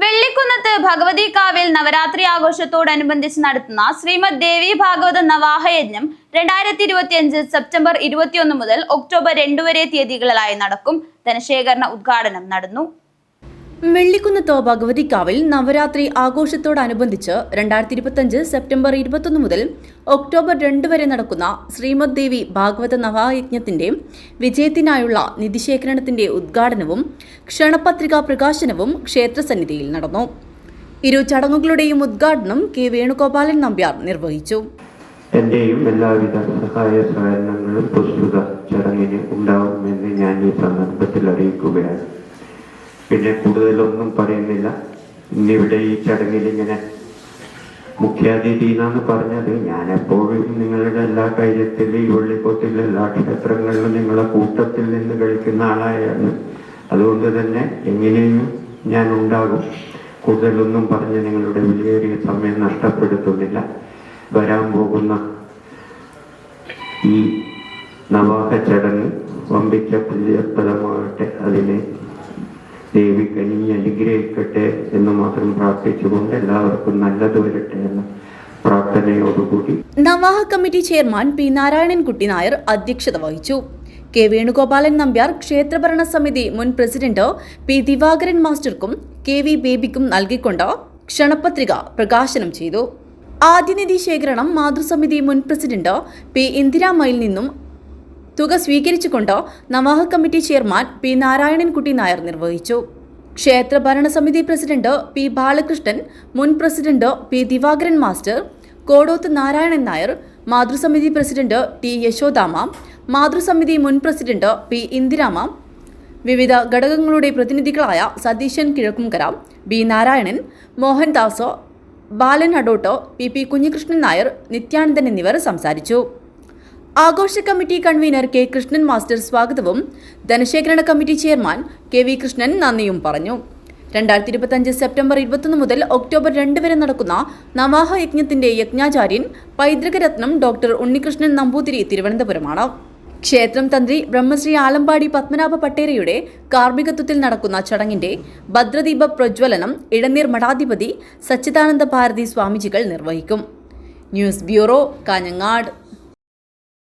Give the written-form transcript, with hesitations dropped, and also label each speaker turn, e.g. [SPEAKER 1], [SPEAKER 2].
[SPEAKER 1] വെള്ളിക്കുന്നത്ത് ഭഗവതികാവിൽ നവരാത്രി ആഘോഷത്തോടനുബന്ധിച്ച് നടത്തുന്ന ശ്രീമദ് ദേവി ഭാഗവത നവാഹയജ്ഞം 2025 സെപ്റ്റംബർ 21 മുതൽ ഒക്ടോബർ 2 വരെ തീയതികളിലായി നടക്കും. ധനശേഖരണ ഉദ്ഘാടനം നടന്നു.
[SPEAKER 2] വെള്ളിക്കുന്നത്ത് ഭഗവതികാവിൽ നവരാത്രി ആഘോഷത്തോടനുബന്ധിച്ച് 2025 സെപ്റ്റംബർ 21 മുതൽ ഒക്ടോബർ 2 വരെ നടക്കുന്ന ശ്രീമദ് ദേവി ഭാഗവത നവായജ്ഞത്തിന്റെ വിജയത്തിനായുള്ള നിധിശേഖരണത്തിന്റെ ഉദ്ഘാടനവും ക്ഷണപത്രികാ പ്രകാശനവും ക്ഷേത്രസന്നിധിയിൽ നടന്നു. ഇരു ചടങ്ങുകളുടെയും ഉദ്ഘാടനം കെ വേണുഗോപാലൻ നമ്പ്യാർ നിർവഹിച്ചു.
[SPEAKER 3] എന്റെയും എല്ലാവിധ സഹായ സഹകരണങ്ങളും പ്രസ്തുത ചടങ്ങിന് ഉണ്ടാവുമെന്ന് ഞാൻ ഈ സന്ദർഭത്തിൽ അറിയിക്കുകയാണ്. പിന്നെ കൂടുതലൊന്നും പറയുന്നില്ല. ഇന്നിവിടെ ഈ ചടങ്ങിൽ ഇങ്ങനെ മുഖ്യാതിഥി എന്നാണ് പറഞ്ഞത്. ഞാൻ എപ്പോഴും നിങ്ങളുടെ എല്ലാ കാര്യത്തിലും ഈ വെള്ളിക്കൊത്തിലെ എല്ലാ ക്ഷേത്രങ്ങളിലും നിങ്ങളെ കൂട്ടത്തിൽ നിന്ന് കഴിക്കുന്ന ആളായാണ്. അതുകൊണ്ട് തന്നെ എങ്ങനെയും ഞാൻ ഉണ്ടാകും. കൂടുതലൊന്നും പറഞ്ഞ് നിങ്ങളുടെ വിലയേറിയ സമയം നഷ്ടപ്പെടുത്തുന്നില്ല. വരാൻ പോകുന്ന ഈ നവാഹ ചടങ്ങ് വമ്പിച്ച പ്രിയപ്രദമാകട്ടെ, അതിനെ ദേവി കനിഞ്ഞ് അനുഗ്രഹിക്കട്ടെ എന്ന് മാത്രം പ്രാർത്ഥിച്ചുകൊണ്ട് എല്ലാവർക്കും നല്ലത് വരട്ടെ എന്ന പ്രാർത്ഥനയോടുകൂടി
[SPEAKER 2] നവാഹ committee chairman P Narayanankutty Nair അധ്യക്ഷത വഹിച്ചു. കെ വേണുഗോപാലൻ നമ്പ്യാർ ക്ഷേത്രഭരണ സമിതി മുൻ പ്രസിഡന്റ് പി ദിവാകരൻ മാസ്റ്റർക്കും കെ വി ബേബിക്കും നൽകിക്കൊണ്ട് ക്ഷണപത്രിക പ്രകാശനം ചെയ്തു. ആദ്യനിധി ശേഖരണം മാതൃസമിതി മുൻ പ്രസിഡന്റ് പി ഇന്ദിരാമയിൽ നിന്നും തുക സ്വീകരിച്ചുകൊണ്ട് നവാഹ committee chairman P Narayanankutty Nair നിർവഹിച്ചു. ക്ഷേത്ര ഭരണസമിതി പ്രസിഡന്റ് പി ബാലകൃഷ്ണൻ, മുൻ president P Divakaran master, Kodoth Narayanan Nair, മാതൃസമിതി പ്രസിഡന്റ് ടി യശോദാമ, മാതൃസമിതി മുൻ പ്രസിഡന്റ് പി ഇന്ദിരാമ, വിവിധ ഘടകങ്ങളുടെ പ്രതിനിധികളായ സതീശൻ കിഴക്കുംകര, ബി നാരായണൻ, മോഹൻദാസ്, ബാലൻ അടോട്ട്, പി കുഞ്ഞികൃഷ്ണൻ നായർ, നിത്യാനന്ദൻ എന്നിവർ സംസാരിച്ചു. ആഘോഷ committee convener K Krishnan master സ്വാഗതവും ധനശേഖരണ committee chairman K V Krishnan നന്ദിയും പറഞ്ഞു. 2025 സെപ്റ്റംബർ 21 മുതൽ ഒക്ടോബർ 2 വരെ നടക്കുന്ന നവാഹ യജ്ഞത്തിന്റെ യജ്ഞാചാര്യൻ പൈതൃകരത്നം ഡോക്ടർ ഉണ്ണികൃഷ്ണൻ നമ്പൂതിരി തിരുവനന്തപുരമാണ്. ക്ഷേത്രം തന്ത്രി ബ്രഹ്മശ്രീ ആലമ്പാടി പത്മനാഭ പട്ടേരയുടെ കാർമ്മികത്വത്തിൽ നടക്കുന്ന ചടങ്ങിന്റെ ഭദ്രദീപ പ്രജ്വലനം ഇടനീർ മഠാധിപതി സച്ചിദാനന്ദ ഭാരതി സ്വാമിജികൾ നിർവഹിക്കും. News bureau, Kanhangad.